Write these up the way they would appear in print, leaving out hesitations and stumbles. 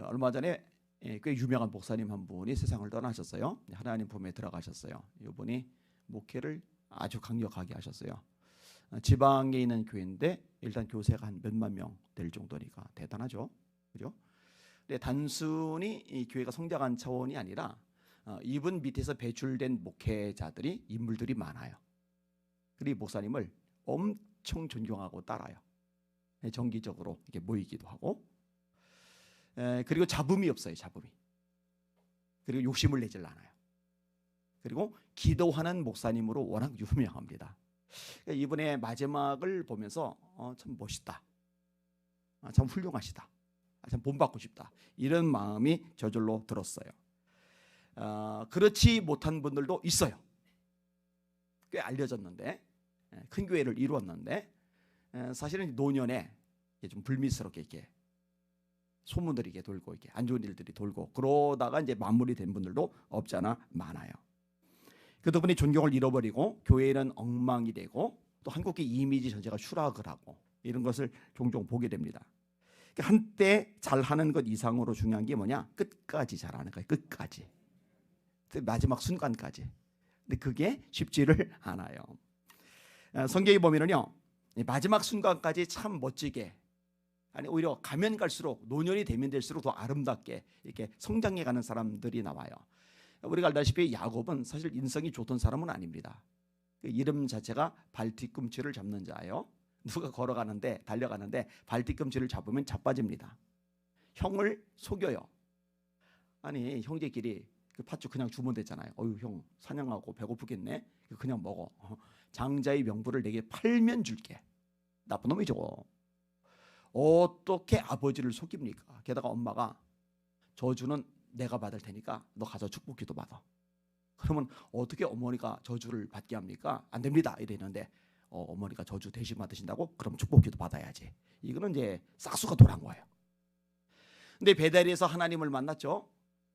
얼마 전에 꽤 유명한 목사님 한 분이 세상을 떠나셨어요. 하나님 품에 들어가셨어요. 이분이 목회를 아주 강력하게 하셨어요. 지방에 있는 교회인데 일단 교세가 한 몇만 명 될 정도니까 대단하죠. 그죠? 근데 단순히 이 교회가 성장한 차원이 아니라 이분 밑에서 배출된 목회자들이 인물들이 많아요. 그리고 목사님을 엄청 존경하고 따라요. 정기적으로 이렇게 모이기도 하고, 그리고 잡음이 없어요. 잡음이. 그리고 욕심을 내질 않아요. 그리고 기도하는 목사님으로 워낙 유명합니다. 이분의 마지막을 보면서 참 멋있다, 참 훌륭하시다, 참 본받고 싶다, 이런 마음이 저절로 들었어요. 그렇지 못한 분들도 있어요. 꽤 알려졌는데, 큰 교회를 이루었는데, 사실은 노년에 좀 불미스럽게 이렇게 소문들이 이렇게 돌고, 이렇게 안 좋은 일들이 돌고, 그러다가 이제 마무리된 분들도 없잖아 많아요. 그분이 존경을 잃어버리고 교회는 엉망이 되고 또 한국의 이미지 전체가 추락을 하고 이런 것을 종종 보게 됩니다. 한때 잘하는 것 이상으로 중요한 게 뭐냐? 끝까지 잘하는 거예요. 끝까지. 마지막 순간까지. 근데 그게 쉽지를 않아요. 성경에 보면은요, 마지막 순간까지 참 멋지게, 아니 오히려 가면 갈수록, 노년이 되면 될수록 더 아름답게 이렇게 성장해 가는 사람들이 나와요. 우리가 알다시피 야곱은 사실 인성이 좋던 사람은 아닙니다. 그 이름 자체가 발뒤꿈치를 잡는 자예요. 누가 걸어가는데, 달려가는데 발뒤꿈치를 잡으면 자빠집니다. 형을 속여요. 아니 형제끼리 그 팥죽 그냥 주면 되잖아요. 어휴 형 사냥하고 배고프겠네, 그냥 먹어. 장자의 명분을 내게 팔면 줄게. 나쁜 놈이죠. 어떻게 아버지를 속입니까? 게다가 엄마가 저주는 내가 받을 테니까 너 가서 축복기도 받아. 그러면 어떻게 어머니가 저주를 받게 합니까? 안 됩니다 이랬는데, 어머니가 저주 대신 받으신다고? 그럼 축복기도 받아야지. 이거는 이제 싹수가 돌아간 거예요. 근데 베델에서 하나님을 만났죠.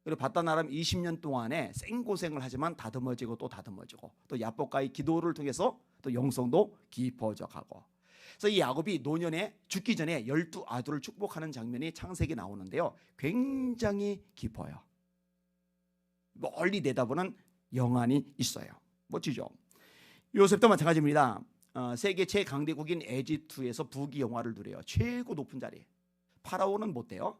그리고 받다 나름 20년 동안에 생고생을 하지만 다듬어지고 또 다듬어지고, 또 야복과의 기도를 통해서 또 영성도 깊어져 가고. 그래서 이 야곱이 노년에 죽기 전에 12아들을 축복하는 장면이 창세기에 나오는데요, 굉장히 깊어요. 멀리 내다보는 영안이 있어요. 멋지죠? 요셉도 마찬가지입니다. 세계 최강대국인 에집트에서 부귀 영화를 누려요. 최고 높은 자리. 파라오는 못 돼요.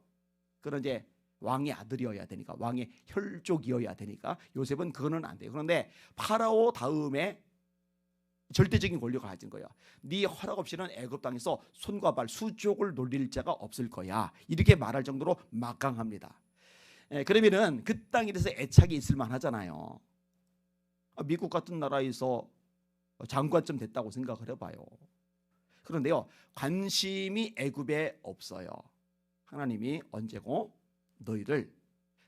그런 이제 왕의 아들이어야 되니까, 왕의 혈족이어야 되니까 요셉은 그거는 안 돼요. 그런데 파라오 다음에 절대적인 권력을 가진 거예요. 네 허락 없이는 애굽 땅에서 손과 발 수족을 놀릴 자가 없을 거야, 이렇게 말할 정도로 막강합니다. 그러면은 그 땅에 대해서 애착이 있을 만하잖아요. 미국 같은 나라에서 장관쯤 됐다고 생각을 해봐요. 그런데요, 관심이 애굽에 없어요. 하나님이 언제고 너희를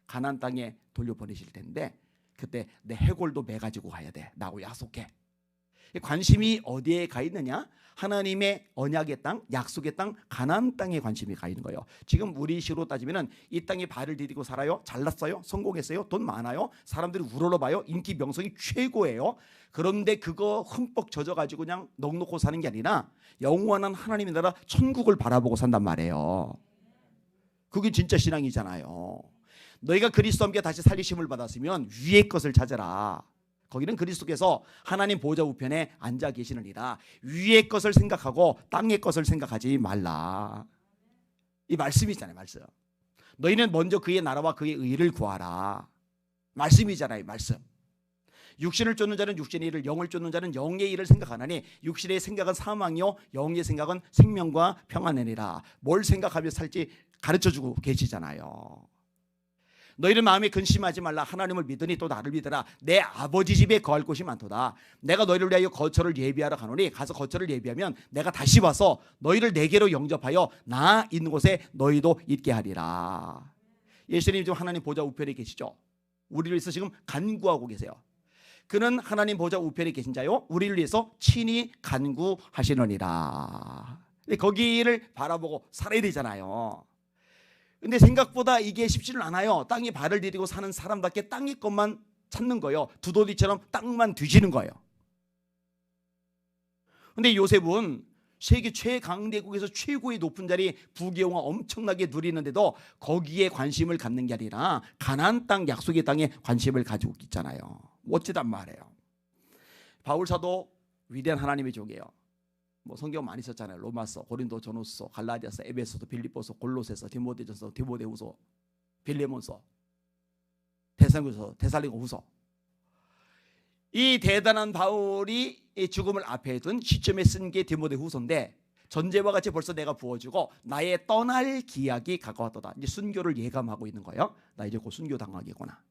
가나안 땅에 돌려보내실 텐데 그때 내 해골도 매가지고 가야 돼, 나하고 약속해. 관심이 어디에 가 있느냐? 하나님의 언약의 땅, 약속의 땅, 가나안 땅에 관심이 가 있는 거예요. 지금 우리 시로 따지면은 이 땅에 발을 디디고 살아요. 잘났어요. 성공했어요. 돈 많아요. 사람들이 우러러봐요. 인기 명성이 최고예요. 그런데 그거 흠뻑 젖어가지고 그냥 넋놓고 사는 게 아니라 영원한 하나님의 나라 천국을 바라보고 산단 말이에요. 그게 진짜 신앙이잖아요. 너희가 그리스도 함께 다시 살리심을 받았으면 위의 것을 찾아라. 거기는 그리스도께서 하나님 보좌 우편에 앉아 계시느니라. 위의 것을 생각하고 땅의 것을 생각하지 말라. 이 말씀이잖아요. 말씀. 너희는 먼저 그의 나라와 그의 의를 구하라. 말씀이잖아요. 말씀. 육신을 쫓는 자는 육신의 일을, 영을 쫓는 자는 영의 일을 생각하나니 육신의 생각은 사망이요 영의 생각은 생명과 평안이니라. 뭘 생각하며 살지 가르쳐주고 계시잖아요. 너희는 마음에 근심하지 말라. 하나님을 믿으니 또 나를 믿으라. 내 아버지 집에 거할 곳이 많도다. 내가 너희를 위하여 거처를 예비하러 가노니 가서 거처를 예비하면 내가 다시 와서 너희를 내게로 영접하여 나 있는 곳에 너희도 있게 하리라. 예수님 지금 하나님 보좌 우편에 계시죠. 우리를 위해서 지금 간구하고 계세요. 그는 하나님 보좌 우편에 계신 자요 우리를 위해서 친히 간구하시느니라. 거기를 바라보고 살아야 되잖아요. 근데 생각보다 이게 쉽지는 않아요. 땅에 발을 디디고 사는 사람답게 땅의 것만 찾는 거예요. 두더지처럼 땅만 뒤지는 거예요. 근데 요셉은 세계 최강대국에서 최고의 높은 자리 부귀영화 엄청나게 누리는데도 거기에 관심을 갖는 게 아니라 가나안 땅 약속의 땅에 관심을 가지고 있잖아요. 멋지단 말이에요. 바울 사도 위대한 하나님의 종이에요. 뭐 성경 많이 썼잖아요. 로마서, 고린도, 전후서, 갈라디아서, 에베소서, 빌립보서, 골로새서, 디모데전서, 디모데후서, 빌레몬서, 데살로니가서, 데살로니가후서. 이 대단한 바울이 죽음을 앞에 둔 시점에 쓴 게 디모데후서인데, 전제와 같이 벌써 내가 부어주고 나의 떠날 기약이 가까웠도다. 이제 순교를 예감하고 있는 거예요. 나 이제 곧 순교 당하겠구나.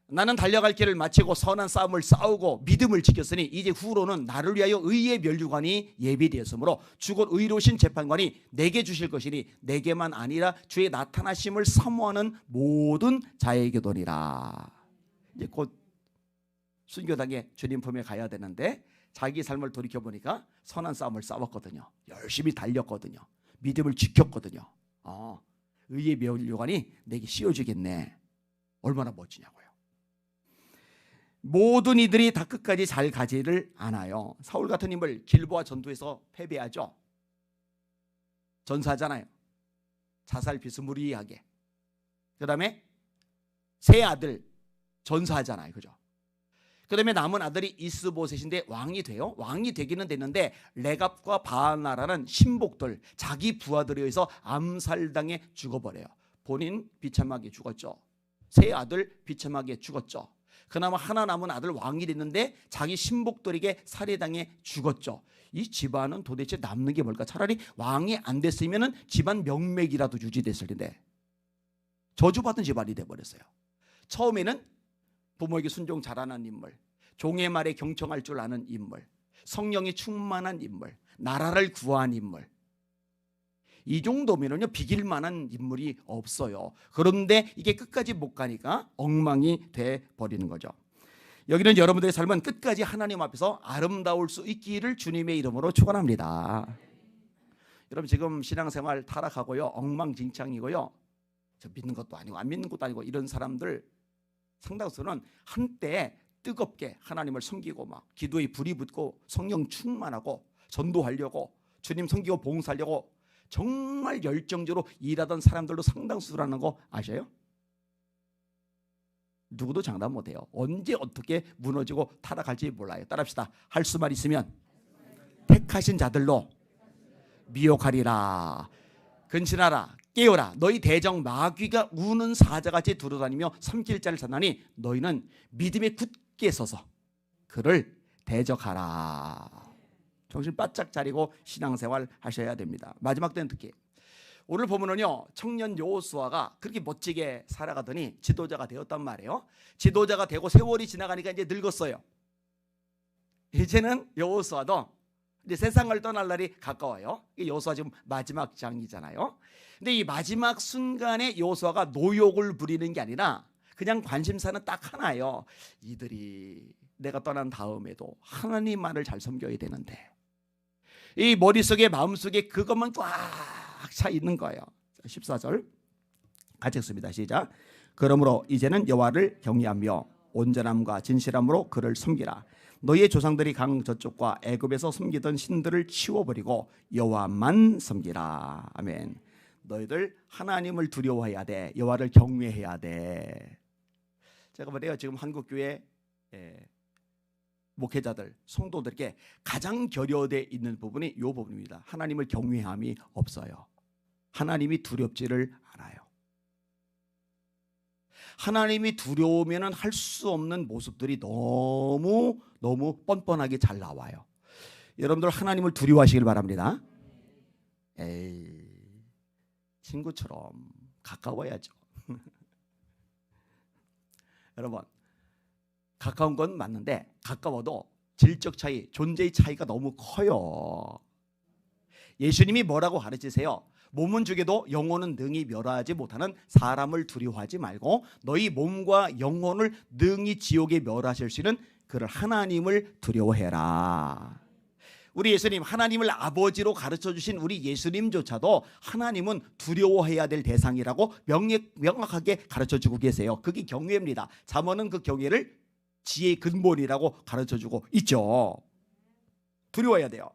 나는 달려갈 길을 마치고 선한 싸움을 싸우고 믿음을 지켰으니 이제 후로는 나를 위하여 의의 면류관이 예비되었으므로 주곧 의로우신 재판관이 내게 주실 것이니 내게만 아니라 주의 나타나심을 사모하는 모든 자에게도니라. 이제 곧 순교당에 주님 품에 가야 되는데 자기 삶을 돌이켜보니까 선한 싸움을 싸웠거든요. 열심히 달렸거든요. 믿음을 지켰거든요. 의의 면류관이 내게 씌워주겠네. 얼마나 멋지냐고요. 모든 이들이 다 끝까지 잘 가지를 않아요. 사울 같은 인물 길보아 전투에서 패배하죠. 전사하잖아요. 자살 비스무리하게. 그 다음에 세 아들 전사하잖아요. 그죠? 그 다음에 남은 아들이 이스보셋인데 왕이 돼요. 왕이 되기는 됐는데 레갑과 바나라는 신복들, 자기 부하들에 의해서 암살당해 죽어버려요. 본인 비참하게 죽었죠. 세 아들 비참하게 죽었죠. 그나마 하나 남은 아들 왕이 됐는데 자기 신복들에게 살해당해 죽었죠. 이 집안은 도대체 남는 게 뭘까? 차라리 왕이 안 됐으면 집안 명맥이라도 유지됐을 텐데 저주받은 집안이 돼버렸어요. 처음에는 부모에게 순종 잘하는 인물, 종의 말에 경청할 줄 아는 인물, 성령이 충만한 인물, 나라를 구한 인물, 이 정도면은요 비길 만한 인물이 없어요. 그런데 이게 끝까지 못 가니까 엉망이 돼 버리는 거죠. 여기는 여러분들의 삶은 끝까지 하나님 앞에서 아름다울 수 있기를 주님의 이름으로 축원합니다. 여러분 지금 신앙생활 타락하고요, 엉망진창이고요, 저 믿는 것도 아니고 안 믿는 것도 아니고 이런 사람들 상당수는 한때 뜨겁게 하나님을 섬기고 막 기도에 불이 붙고 성령 충만하고 전도하려고 주님 섬기고 봉사하려고 정말 열정적으로 일하던 사람들도 상당수라는 거 아셔요? 누구도 장담 못해요. 언제 어떻게 무너지고 타락할지 몰라요. 따라합시다. 할 수만 있으면 택하신 자들로 미혹하리라. 근신하라, 깨어라. 너희 대적 마귀가 우는 사자같이 두루다니며 삼킬 자를 찾나니 너희는 믿음에 굳게 서서 그를 대적하라. 정신 바짝 차리고 신앙생활 하셔야 됩니다. 마지막 때는 특히 오늘 보면은요, 청년 여호수아가 그렇게 멋지게 살아가더니 지도자가 되었단 말이에요. 지도자가 되고 세월이 지나가니까 이제 늙었어요. 이제는 여호수아도 이제 세상을 떠날 날이 가까워요. 여호수아 지금 마지막 장이잖아요. 근데 이 마지막 순간에 여호수아가 노욕을 부리는 게 아니라 그냥 관심사는 딱 하나예요. 이들이 내가 떠난 다음에도 하나님만을 잘 섬겨야 되는데, 이 머릿속에 마음속에 그것만 꽉 차 있는 거예요. 14절 같이 읽습니다. 시작. 그러므로 이제는 여호와를 경외하며 온전함과 진실함으로 그를 섬기라. 너희의 조상들이 강 저쪽과 애굽에서 섬기던 신들을 치워버리고 여호와만 섬기라. 아멘. 너희들 하나님을 두려워해야 돼. 여호와를 경외해야 돼. 제가 말해요, 지금 한국교회 목회자들, 성도들에게 가장 결여되어 있는 부분이 이 부분입니다. 하나님을 경외함이 없어요. 하나님이 두렵지를 않아요. 하나님이 두려우면 할 수 없는 모습들이 너무 뻔뻔하게 잘 나와요. 여러분들 하나님을 두려워하시길 바랍니다. 에이, 친구처럼 가까워야죠. 여러분, 가까운 건 맞는데 가까워도 질적 차이, 존재의 차이가 너무 커요. 예수님이 뭐라고 가르치세요? 몸은 죽여도 영혼은 능히 멸하지 못하는 사람을 두려워하지 말고 너희 몸과 영혼을 능히 지옥에 멸하실 수 있는 그를 하나님을 두려워해라. 우리 예수님, 하나님을 아버지로 가르쳐 주신 우리 예수님조차도 하나님은 두려워해야 될 대상이라고 명확하게 가르쳐 주고 계세요. 그게 경외입니다. 잠언은 그 경외를 지혜의 근본이라고 가르쳐 주고 있죠. 두려워해야 돼요.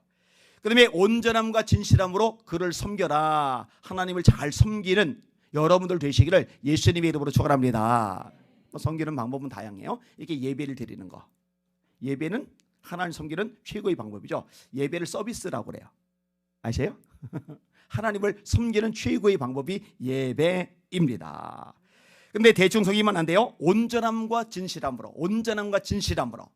그다음에 온전함과 진실함으로 그를 섬겨라. 하나님을 잘 섬기는 여러분들 되시기를 예수님의 이름으로 축원합니다. 섬기는 방법은 다양해요. 이렇게 예배를 드리는 거. 예배는 하나님 섬기는 최고의 방법이죠. 예배를 서비스라고 그래요. 아세요? 하나님을 섬기는 최고의 방법이 예배입니다. 근데 대충 섬기면 안 돼요. 온전함과 진실함으로. 온전함과 진실함으로.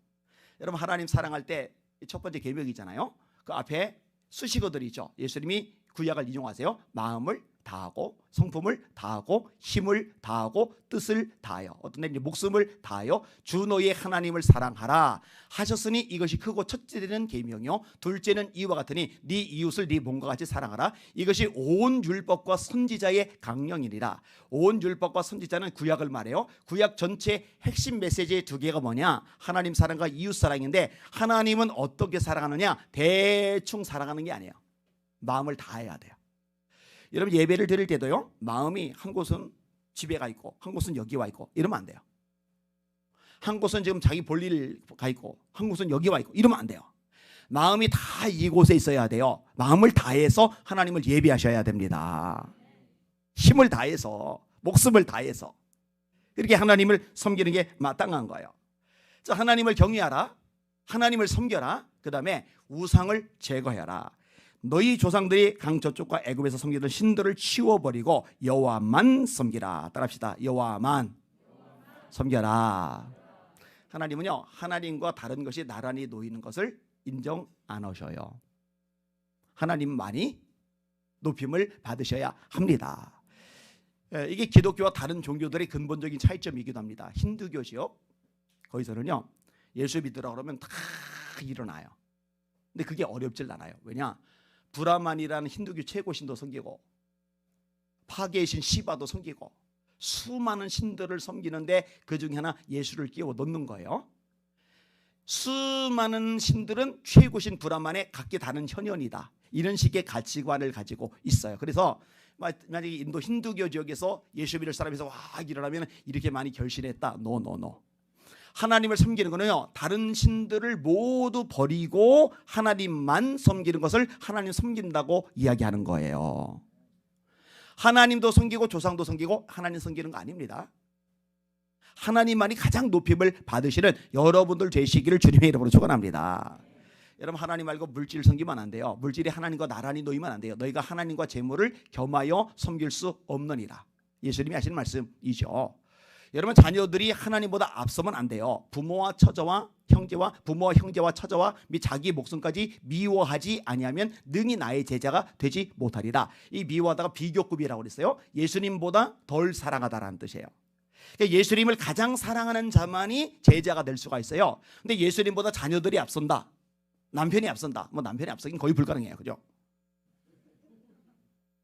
여러분 하나님 사랑할 때 첫 번째 계명이잖아요. 그 앞에 수식어들이 있죠. 예수님이 구약을 인용하세요. 마음을 다하고 성품을 다하고 힘을 다하고 뜻을 다하여, 어떤 데 목숨을 다하여 주 너의 하나님을 사랑하라 하셨으니 이것이 크고 첫째는 계명이요 둘째는 이와 같으니 네 이웃을 네 몸과 같이 사랑하라. 이것이 온 율법과 선지자의 강령이니라. 온 율법과 선지자는 구약을 말해요. 구약 전체 핵심 메시지의 두 개가 뭐냐? 하나님 사랑과 이웃 사랑인데, 하나님은 어떻게 사랑하느냐? 대충 사랑하는 게 아니에요. 마음을 다해야 돼요. 여러분 예배를 드릴 때도요, 마음이 한 곳은 집에 가 있고 한 곳은 여기 와 있고 이러면 안 돼요. 한 곳은 지금 자기 볼일 가 있고 한 곳은 여기 와 있고 이러면 안 돼요. 마음이 다 이곳에 있어야 돼요. 마음을 다해서 하나님을 예배하셔야 됩니다. 힘을 다해서, 목숨을 다해서 이렇게 하나님을 섬기는 게 마땅한 거예요. 자, 하나님을 경외하라, 하나님을 섬겨라, 그 다음에 우상을 제거해라. 너희 조상들이 강 저쪽과 애굽에서 섬기던 신들을 치워버리고 여호와만 섬기라. 따라합시다. 여호와만 섬겨라. 하나님은요, 하나님과 다른 것이 나란히 놓이는 것을 인정 안 하셔요. 하나님만이 높임을 받으셔야 합니다. 이게 기독교와 다른 종교들의 근본적인 차이점이기도 합니다. 힌두교지요, 거기서는요 예수 믿으라 그러면 다 일어나요. 근데 그게 어렵질 않아요. 왜냐? 브라만이라는 힌두교 최고 신도 섬기고 파괴의 신 시바도 섬기고 수많은 신들을 섬기는데 그 중에 하나 예수를 끼워 넣는 거예요. 수많은 신들은 최고신 브라만의 각기 다른 현현이다, 이런 식의 가치관을 가지고 있어요. 그래서 만약에 인도 힌두교 지역에서 예수 믿을 사람에서 와 일어나면 이렇게 많이 결신했다. 노. 하나님을 섬기는 거는요, 다른 신들을 모두 버리고 하나님만 섬기는 것을 하나님 섬긴다고 이야기하는 거예요. 하나님도 섬기고 조상도 섬기고 하나님 섬기는 거 아닙니다. 하나님만이 가장 높임을 받으시는 여러분들 되시기를 주님의 이름으로 축원합니다. 여러분 하나님 말고 물질 섬기면 안 돼요. 물질이 하나님과 나란히 놓이면 안 돼요. 너희가 하나님과 재물을 겸하여 섬길 수 없느니라. 예수님이 하시는 말씀이죠. 여러분 자녀들이 하나님보다 앞서면 안 돼요. 부모와 처자와 형제와 부모와 형제와 처자와 및 자기 목숨까지 미워하지 아니하면 능히 나의 제자가 되지 못하리라. 이 미워하다가 비교급이라고 그랬어요. 예수님보다 덜 사랑하다라는 뜻이에요. 그러니까 예수님을 가장 사랑하는 자만이 제자가 될 수가 있어요. 근데 예수님보다 자녀들이 앞선다, 남편이 앞선다, 뭐 남편이 앞서긴 거의 불가능해요. 그죠?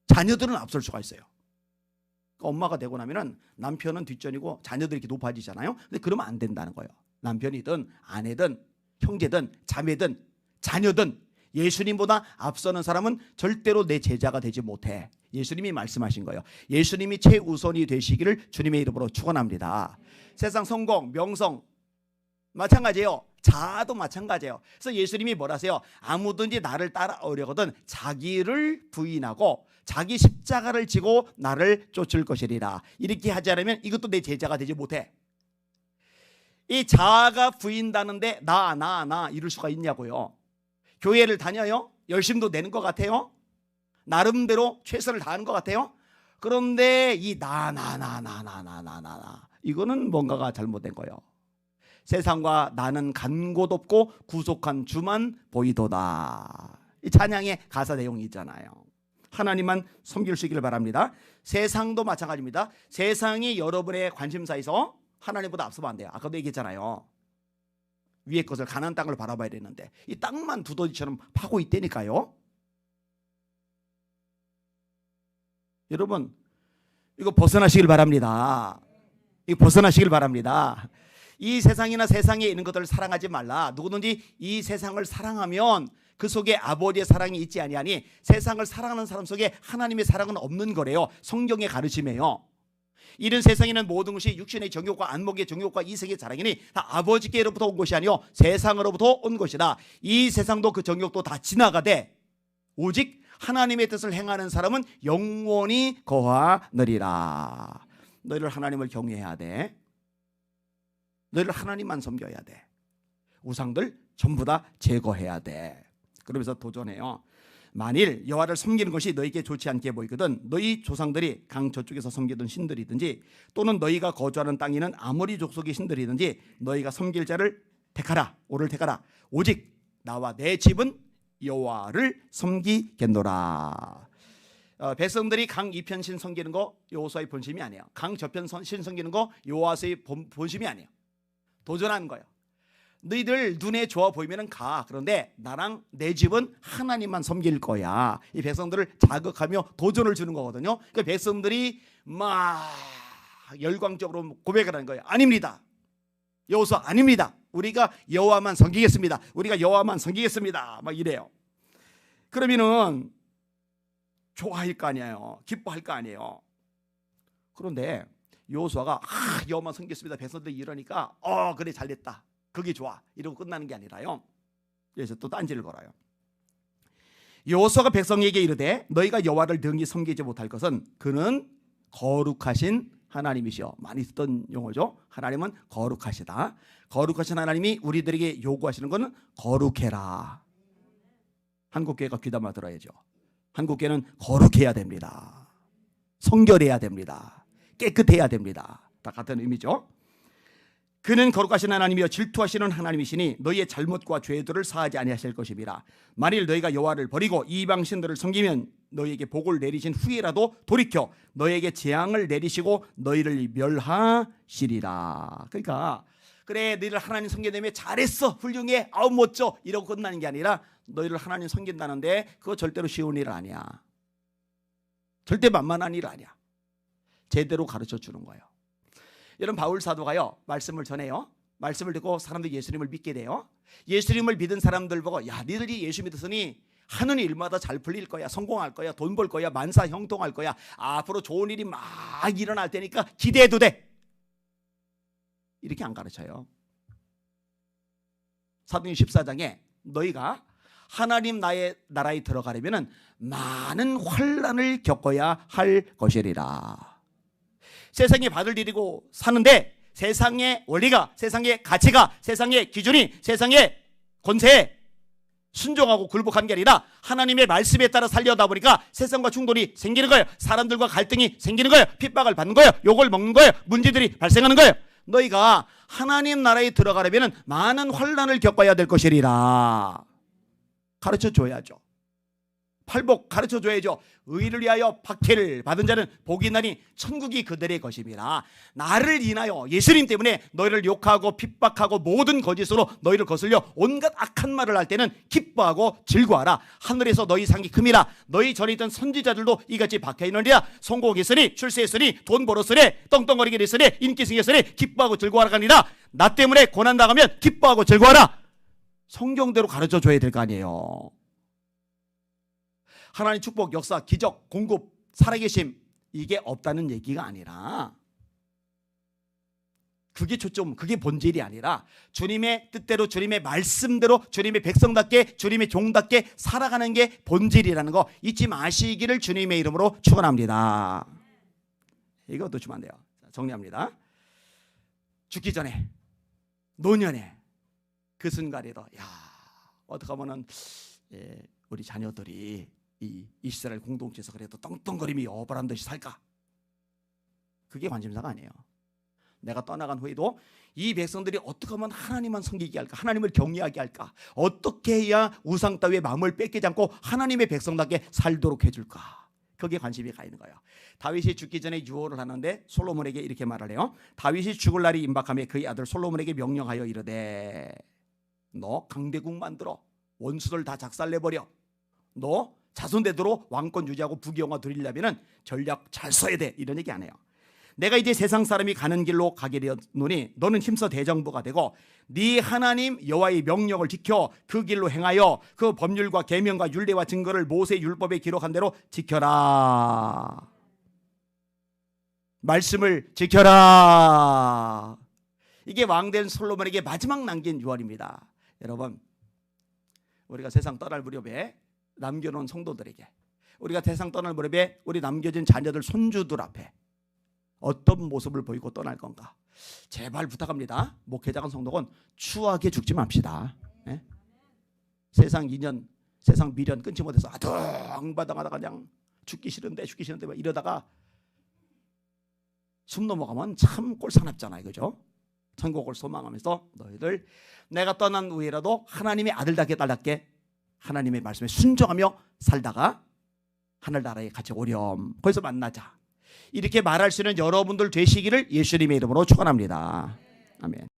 자녀들은 앞설 수가 있어요. 엄마가 되고 나면은 남편은 뒷전이고 자녀들이 이렇게 높아지잖아요. 근데 그러면 안 된다는 거예요. 남편이든 아내든 형제든 자매든 자녀든 예수님보다 앞서는 사람은 절대로 내 제자가 되지 못해. 예수님이 말씀하신 거예요. 예수님이 최우선이 되시기를 주님의 이름으로 축원합니다. 세상 성공, 명성 마찬가지예요. 자아도 마찬가지예요. 그래서 예수님이 뭐라세요? 아무든지 나를 따라오려거든 자기를 부인하고 자기 십자가를 지고 나를 쫓을 것이리라. 이렇게 하지 않으면 이것도 내 제자가 되지 못해. 이 자아가 부인다는데 나 이럴 수가 있냐고요. 교회를 다녀요? 열심도 내는 것 같아요? 나름대로 최선을 다하는 것 같아요? 그런데 이 나 이거는 뭔가가 잘못된 거예요. 세상과 나는 간 곳 없고 구속한 주만 보이도다. 이 찬양의 가사 내용이 있잖아요. 하나님만 섬길 수 있기를 바랍니다. 세상도 마찬가지입니다. 세상이 여러분의 관심사에서 하나님보다 앞서면 안 돼요. 아까도 얘기했잖아요. 위의 것을 가나안 땅을 바라봐야 되는데 이 땅만 두더지처럼 파고 있다니까요. 여러분 이거 벗어나시길 바랍니다. 이거 벗어나시길 바랍니다. 이 세상이나 세상에 있는 것들을 사랑하지 말라. 누구든지 이 세상을 사랑하면 그 속에 아버지의 사랑이 있지 아니하니 세상을 사랑하는 사람 속에 하나님의 사랑은 없는 거래요. 성경의 가르침이에요. 이런 세상에는 모든 것이 육신의 정욕과 안목의 정욕과 이색의 자랑이니 다 아버지께로부터 온 것이 아니요 세상으로부터 온 것이다. 이 세상도 그 정욕도 다 지나가되 오직 하나님의 뜻을 행하는 사람은 영원히 거하느리라. 너희를 하나님을 경외해야 돼. 너희를 하나님만 섬겨야 돼. 우상들 전부 다 제거해야 돼. 그러면서 도전해요. 만일 여호와를 섬기는 것이 너희에게 좋지 않게 보이거든 너희 조상들이 강 저쪽에서 섬기던 신들이든지 또는 너희가 거주하는 땅에 있는 아모리 족속의 신들이든지 너희가 섬길 자를 택하라. 오를 택하라. 오직 나와 내 집은 여호와를 섬기겠노라. 백성들이 강 이편 신 섬기는 거 여호수아의 본심이 아니에요. 강 저편 신 섬기는 거 여호와의 본심이 아니에요. 도전하는 거예요. 너희들 눈에 좋아 보이면 가. 그런데 나랑 내 집은 하나님만 섬길 거야. 이 백성들을 자극하며 도전을 주는 거거든요. 그러니까 백성들이 막 열광적으로 고백을 하는 거예요. 아닙니다. 여호수아 아닙니다. 우리가 여호와만 섬기겠습니다. 우리가 여호와만 섬기겠습니다. 막 이래요. 그러면은 좋아할 거 아니에요. 기뻐할 거 아니에요. 그런데 여호수아가 여호와만 섬기겠습니다. 백성들이 이러니까 그래 잘됐다. 그게 좋아. 이러고 끝나는 게 아니라요. 그래서 또 딴지를 걸어요. 여호수아가 백성에게 이르되 너희가 여호와를 능히 섬기지 못할 것은 그는 거룩하신 하나님이시여. 많이 쓰던 용어죠. 하나님은 거룩하시다. 거룩하신 하나님이 우리들에게 요구하시는 것은 거룩해라. 한국교회가 귀담아 들어야죠. 한국교회는 거룩해야 됩니다. 성결해야 됩니다. 깨끗해야 됩니다. 다 같은 의미죠. 그는 거룩하신 하나님이여 질투하시는 하나님이시니 너희의 잘못과 죄들을 사하지 아니하실 것임이라. 만일 너희가 여호와를 버리고 이방 신들을 섬기면 너희에게 복을 내리신 후에라도 돌이켜 너희에게 재앙을 내리시고 너희를 멸하시리라. 그러니까 그래 너희를 하나님 섬기려면 잘했어 훌륭해 아우 멋져 이러고 끝나는 게 아니라 너희를 하나님 섬긴다는데 그거 절대로 쉬운 일 아니야. 절대 만만한 일 아니야. 제대로 가르쳐 주는 거예요. 여러분 바울 사도가요 말씀을 전해요. 말씀을 듣고 사람들이 예수님을 믿게 돼요. 예수님을 믿은 사람들 보고 야 니들이 예수 믿었으니 하는 일마다 잘 풀릴 거야. 성공할 거야. 돈 벌 거야. 만사 형통할 거야. 앞으로 좋은 일이 막 일어날 테니까 기대해도 돼. 이렇게 안 가르쳐요. 사도행 14장에 너희가 하나님 나라에 들어가려면 많은 환난을 겪어야 할 것이리라. 세상에 발을 디디고 사는데 세상의 원리가, 세상의 가치가, 세상의 기준이, 세상의 권세에 순종하고 굴복한 게 아니라 하나님의 말씀에 따라 살려다 보니까 세상과 충돌이 생기는 거예요. 사람들과 갈등이 생기는 거예요. 핍박을 받는 거예요. 욕을 먹는 거예요. 문제들이 발생하는 거예요. 너희가 하나님 나라에 들어가려면 많은 환난을 겪어야 될 것이리라. 가르쳐 줘야죠. 팔복 가르쳐 줘야죠. 의를 위하여 박해를 받은 자는 복이 나니 천국이 그들의 것임이라. 나를 인하여 예수님 때문에 너희를 욕하고 핍박하고 모든 거짓으로 너희를 거슬려 온갖 악한 말을 할 때는 기뻐하고 즐거워하라. 하늘에서 너희 상이 큼이라. 너희 전에 있던 선지자들도 이같이 박해했느니라. 성공했으니 출세했으니 돈 벌었으니 떵떵거리게 됐으니 인기 생겼으니 기뻐하고 즐거워하라 하니라. 나 때문에 고난당하면 기뻐하고 즐거워하라. 성경대로 가르쳐 줘야 될 거 아니에요. 하나님 축복, 역사, 기적, 공급, 살아계심 이게 없다는 얘기가 아니라 그게 초점, 그게 본질이 아니라 주님의 뜻대로 주님의 말씀대로 주님의 백성답게 주님의 종답게 살아가는 게 본질이라는 거 잊지 마시기를 주님의 이름으로 축원합니다. 이거 놓치면 안 돼요. 정리합니다. 죽기 전에 노년에 그 순간에도 야 어떻게 하면은 우리 자녀들이 이 이스라엘 공동체에서 그래도 떵떵거림이 어바란 듯이 살까? 그게 관심사가 아니에요. 내가 떠나간 후에도 이 백성들이 어떻게 하면 하나님만 섬기게 할까? 하나님을 경외하게 할까? 어떻게 해야 우상 따위의 마음을 뺏기지 않고 하나님의 백성답게 살도록 해줄까? 그게 관심이 가 있는 거예요. 다윗이 죽기 전에 유언을 하는데 솔로몬에게 이렇게 말을 해요. 다윗이 죽을 날이 임박하며 그의 아들 솔로몬에게 명령하여 이르되 너 강대국 만들어 원수들 다 작살내버려. 너 자손대대로 왕권 유지하고 부귀영화 누리려면 전략 잘 써야 돼. 이런 얘기 안 해요. 내가 이제 세상 사람이 가는 길로 가게 되었노니 너는 힘써 대정부가 되고 네 하나님 여호와의 명령을 지켜 그 길로 행하여 그 법률과 계명과 율례와 증거를 모세 율법에 기록한 대로 지켜라. 말씀을 지켜라. 이게 왕된 솔로몬에게 마지막 남긴 유언입니다. 여러분 우리가 세상 떠날 무렵에 남겨놓은 성도들에게, 우리가 세상 떠날 무렵에 우리 남겨진 자녀들, 손주들 앞에 어떤 모습을 보이고 떠날 건가? 제발 부탁합니다. 목회자간 성도건 추하게 죽지 맙시다. 예? 세상 인연, 세상 미련 끊지 못해서 아둥바둥하다가 그냥 죽기 싫은데 막 이러다가 숨 넘어가면 참 꼴사납잖아요, 그죠? 천국을 소망하면서 너희들 내가 떠난 후에라도 하나님의 아들답게 딸답게 하나님의 말씀에 순종하며 살다가 하늘나라에 같이 오렴. 거기서 만나자. 이렇게 말할 수 있는 여러분들 되시기를 예수님의 이름으로 축원합니다. 아멘.